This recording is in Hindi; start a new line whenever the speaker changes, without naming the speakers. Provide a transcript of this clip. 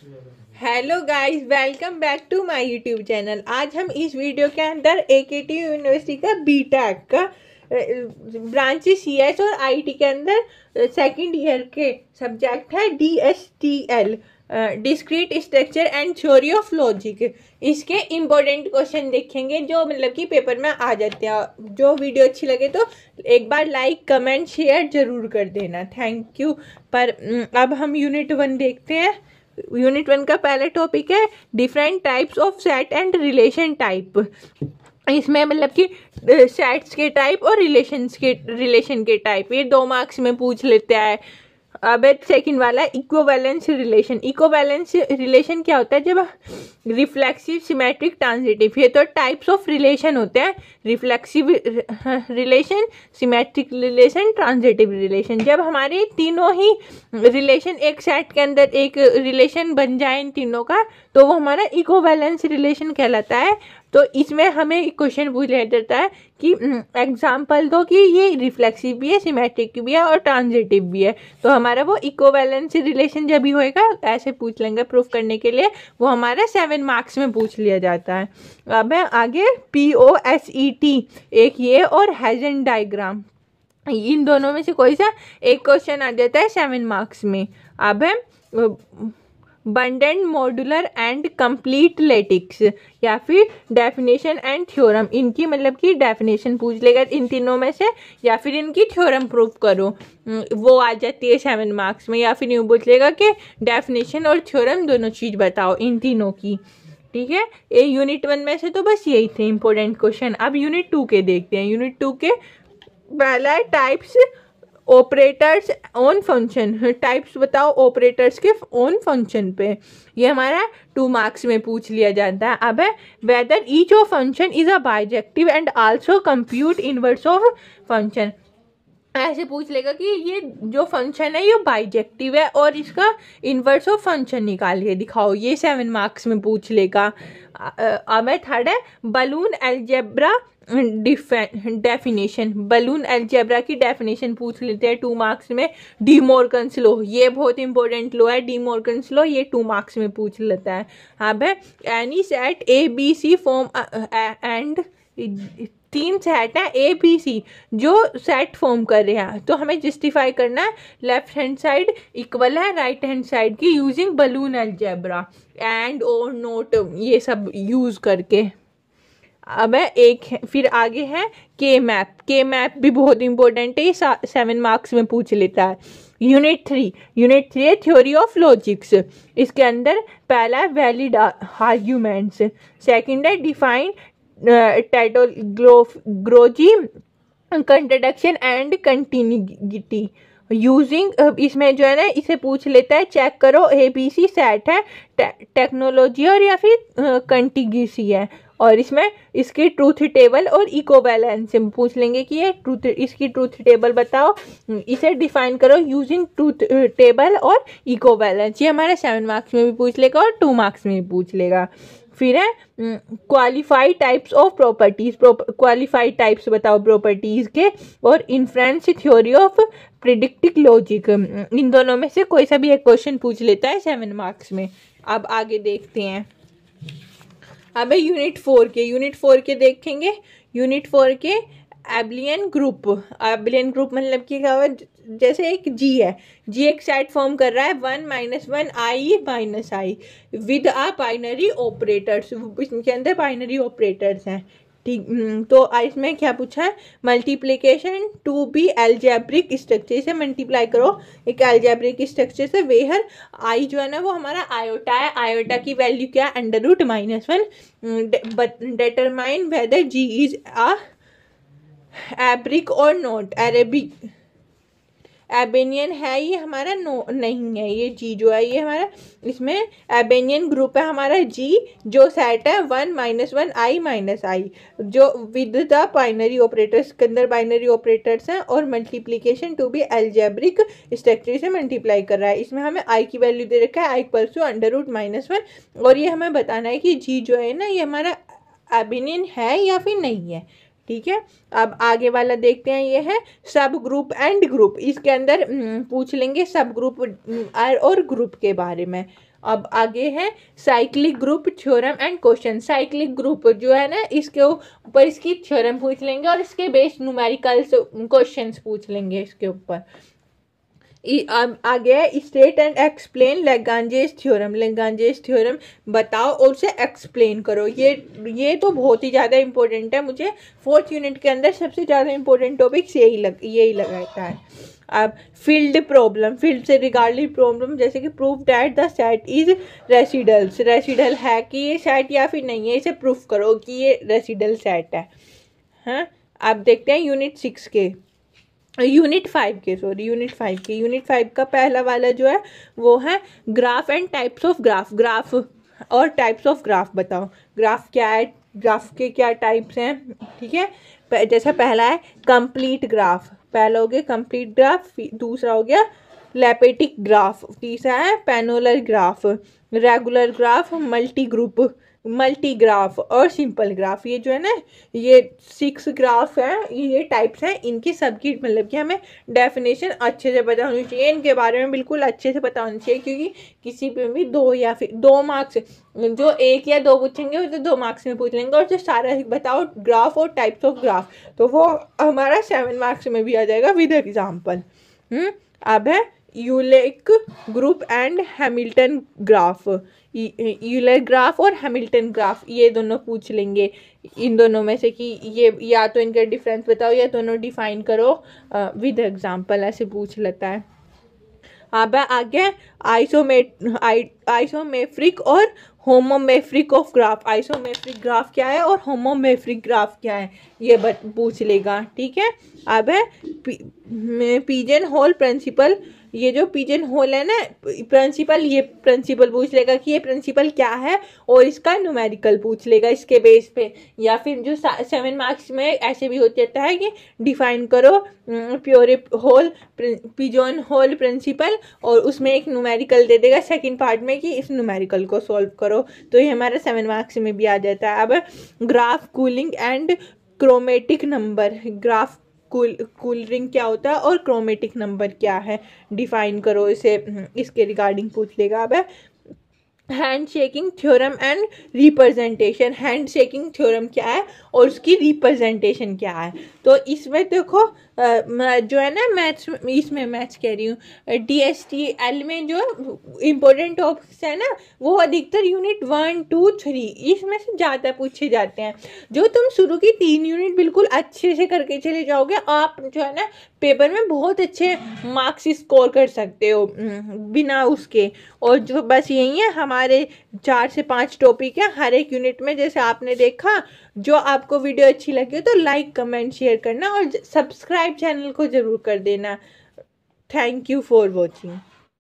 Hello guys, welcome back to my YouTube channel. आज हम इस वीडियो के अंदर एकेटी यूनिवर्सिटी का बीटेक का ब्रांच सीएस और आईटी के अंदर सेकंड ईयर के सब्जेक्ट है DSTL, discrete structure and theory of logic. इसके इम्पोर्टेंट क्वेश्चन देखेंगे जो मतलब कि पेपर में आ जाते हैं। जो वीडियो अच्छी लगे तो एक बार लाइक कमेंट शेयर जरूर कर देना, थैंक यू। पर अब हम यूनिट 1 देखते हैं। यूनिट 1 का पहला टॉपिक है different types of set and relation type. इसमें मतलब कि सेट्स के टाइप और रिलेशन के टाइप, ये 2 मार्क्स में पूछ लेता है। अब सेकंड वाला इक्विवेलेंस रिलेशन। इक्विवेलेंस रिलेशन क्या होता है? जब रिफ्लेक्सिव, सिमेट्रिक, ट्रांजिटिव, ये तो टाइप्स ऑफ रिलेशन होते हैं। Reflexive relation, symmetric relation, transitive relation. जब हमारे तीनों ही रिलेशन एक सेट के अंदर एक रिलेशन बन जाए इन तीनों का, तो वो हमारा इक्विवेलेंस रिलेशन कहलाता है। तो इसमें हमें क्वेश्चन पूछ लिया जाता है कि एग्जाम्पल दो कि ये रिफ्लेक्सिव भी है, सिमेट्रिक भी है और ट्रांजिटिव भी है। तो हमारा वो इक्विवेलेंस रिलेशन जब भी होएगा ऐसे पूछ लेंगे प्रूफ करने के लिए, वो हमारा 7 मार्क्स में पूछ लिया जाता है। अब है आगे POSET, एक ये और हेजन डायग्राम, इन दोनों में से कोई सा एक क्वेश्चन आ जाता है 7 मार्क्स में। अब है बंडेंट मॉड्यूलर एंड कंप्लीट लेटिक्स, या फिर डेफिनेशन एंड थ्योरम। इनकी मतलब कि डेफिनेशन पूछ लेगा इन तीनों में से, या फिर इनकी थ्योरम प्रूफ करो, वो आ जाती है 7 मार्क्स में। या फिर यूँ पूछ लेगा कि डेफिनेशन और थ्योरम दोनों चीज़ बताओ इन तीनों की। ठीक है, ये यूनिट 1 में से तो बस यही थे इंपॉर्टेंट क्वेश्चन। अब यूनिट 2 के देखते हैं। यूनिट 2 के पहला है types operators on function. Types बताओ ऑपरेटर्स के ऑन फंक्शन पे, ये हमारा 2 मार्क्स में पूछ लिया जाता है। अब है whether each of function is a bijective and also compute inverse of function. ऐसे पूछ लेगा कि ये जो फंक्शन है ये बाइजेक्टिव है और इसका इनवर्स ऑफ फंक्शन निकाल के दिखाओ, ये 7 मार्क्स में पूछ लेगा। अब है थर्ड है balloon algebra definition. Balloon algebra की डेफिनेशन पूछ लेते हैं 2 मार्क्स में। डी मॉर्गन्स लॉ, ये बहुत इंपॉर्टेंट लॉ है डी मॉर्गन्स लॉ, ये 2 मार्क्स में पूछ लेता है। अब है any set ABC form and 3 set है ABC जो सेट फॉर्म कर रहे हैं, तो हमें जस्टिफाई करना है लेफ्ट हैंड साइड इक्वल है राइट हैंड साइड की यूजिंग बलून अलजेब्रा एंड और नोट, ये सब यूज करके। अब है एक फिर आगे है के मैप। के मैप भी बहुत इंपॉर्टेंट है, ये 7 मार्क्स में पूछ लेता है। यूनिट 3 है थ्योरी ऑफ लॉजिक्स। इसके अंदर पहला है वैलिड आर्ग्यूमेंट्स, सेकंड है डिफाइन टैटोग्रोजी कंट्रोडक्शन एंड कंटिन्यूटी यूजिंग। इसमें जो है ना इसे पूछ लेता है चेक करो ABC सेट है टेक्नोलॉजी और या फिर कंटिग्यूसी है, और इसमें इसकी ट्रूथ टेबल और इक्विवेलेंस पूछ लेंगे कि ये इसकी ट्रूथ टेबल बताओ, इसे डिफाइन करो यूजिंग ट्रूथ टेबल और इक्विवेलेंस। ये हमारे 7 मार्क्स में भी पूछ लेगा और 2 मार्क्स में भी पूछ लेगा। फिर है qualified types of properties. Qualified types बताओ प्रॉपर्टीज के, और inference theory of predictive logic. इन दोनों में से कोई सा भी एक क्वेश्चन पूछ लेता है 7 मार्क्स में। अब आगे देखते हैं। अब है यूनिट 4 के देखेंगे। यूनिट 4 के एबलियन ग्रुप। एबलियन ग्रुप मतलब कि क्या हुआ, जैसे एक जी है, जी एक सेट फॉर्म कर रहा है 1 - 1 i - i with a binary operators. इसके अंदर बाइनरी ऑपरेटर्स हैं, ठीक। तो इसमें क्या पूछा है, multiplication to be algebraic structure से मल्टीप्लाई करो एक एल्जेब्रिक स्ट्रक्चर से, वेहर आई जो है ना वो हमारा आयोटा है। आयोटा की वैल्यू क्या है, √-1। Determine whether G is a abelian or not. Arabic एबेनियन है ये हमारा, नो नहीं है ये जी जो है ये हमारा, इसमें एबेनियन ग्रुप है हमारा जी, जो सेट है 1 - 1 i - i, जो विद द बाइनरी ऑपरेटर्स के अंदर बाइनरी ऑपरेटर्स हैं, और multiplication to be algebraic structure से मल्टीप्लाई कर रहा है। इसमें हमें आई की वैल्यू दे रखा है i=√-1, और ये हमें बताना है कि जी जो है ना ये हमारा एबेनियन है या फिर नहीं है। ठीक है। अब आगे वाला देखते हैं, ये है सब ग्रुप एंड ग्रुप। इसके अंदर पूछ लेंगे सब ग्रुप और ग्रुप के बारे में। अब आगे है cyclic group theorem and question. Cyclic group जो है ना, इसके ऊपर इसकी थ्योरम पूछ लेंगे और इसके बेस्ड न्यूमेरिकल क्वेश्चंस पूछ लेंगे इसके ऊपर। अब आगे है state and explain Lagrange's theorem. Lagrange's theorem बताओ और उसे एक्सप्लेन करो। ये तो बहुत ही ज़्यादा इंपॉर्टेंट है। मुझे 4th यूनिट के अंदर सबसे ज़्यादा इंपॉर्टेंट टॉपिक्स यही लगता है। अब फील्ड प्रॉब्लम, फील्ड से रिगार्डिंग प्रॉब्लम, जैसे कि proof that the set is residuals. Residual है कि ये सेट या फिर नहीं है, इसे प्रूफ करो कि ये रेसिडल सेट है। हाँ, अब देखते हैं यूनिट 5 के, यूनिट 5 का पहला वाला जो है वो है graph and types of graph. Graph और टाइप्स ऑफ ग्राफ बताओ। ग्राफ क्या है, ग्राफ के क्या टाइप्स हैं, ठीक है। जैसा पहला है कंप्लीट ग्राफ, पहला हो गया कंप्लीट ग्राफ, दूसरा हो गया लैपेटिक ग्राफ, तीसरा है planar graph, regular graph, multi graph और सिंपल ग्राफ। ये जो है ना, ये 6 ग्राफ हैं, ये टाइप्स हैं। इनकी सबकी मतलब कि हमें डेफिनेशन अच्छे से पता होनी चाहिए, इनके बारे में बिल्कुल अच्छे से पता होना चाहिए, क्योंकि किसी पे भी 2 या फिर 2 मार्क्स, जो 1 या 2 पूछेंगे वो तो 2 मार्क्स में पूछ लेंगे। और जो सारा बताओ ग्राफ और टाइप्स ऑफ ग्राफ, तो वो हमारा 7 मार्क्स में भी आ जाएगा विद एग्जाम्पल। अब है Euler group and Hamilton graph. Euler graph और हैमिल्टन ग्राफ ये दोनों पूछ लेंगे। इन दोनों में से कि ये या तो इनका डिफरेंस बताओ या दोनों डिफाइन करो विद एग्जांपल, ऐसे पूछ लेता है। अब आगे आइसोमेट्रिक और होमोमेट्रिक ऑफ ग्राफ। आइसोमेट्रिक ग्राफ क्या है और होमोमेट्रिक ग्राफ क्या है, ये पूछ लेगा, ठीक है। अब है पिजन होल प्रिंसिपल। ये जो पिजन होल है ना प्रिंसिपल, ये प्रिंसिपल पूछ लेगा कि ये प्रिंसिपल क्या है, और इसका न्यूमेरिकल पूछ लेगा इसके बेस पे। या फिर जो 7 मार्क्स में ऐसे भी हो जाता है कि डिफाइन करो पिजन होल प्रिंसिपल, और उसमें एक न्यूमेरिकल दे देगा सेकंड पार्ट में कि इस न्यूमेरिकल को सॉल्व करो, तो ये हमारा 7 मार्क्स में भी आ जाता है। अब graph colouring and chromatic number. Graph colouring क्या होता है और क्रोमेटिक नंबर क्या है, डिफाइन करो इसे, इसके रिगार्डिंग पूछ लेगा। अब hand shaking theorem and representation. Hand shaking theorem क्या है और उसकी रिप्रेजेंटेशन क्या है। तो इसमें देखो जो है ना मैथ्स, इसमें मैथ्स कह रही हूँ, DSTL में जो इम्पोर्टेंट टॉपिक्स है ना, वो अधिकतर यूनिट 1, 2, 3 इसमें से ज़्यादा पूछे जाते हैं। जो तुम शुरू की 3 यूनिट बिल्कुल अच्छे से करके चले जाओगे, आप जो है ना पेपर में बहुत अच्छे मार्क्स स्कोर कर सकते हो बिना उसके। और जो बस यही है, हमारे 4 से 5 टॉपिक है हर एक यूनिट में, जैसे आपने देखा। जो आपको वीडियो अच्छी लगी हो तो लाइक कमेंट शेयर करना और सब्सक्राइब चैनल को ज़रूर कर देना। Thank you for watching.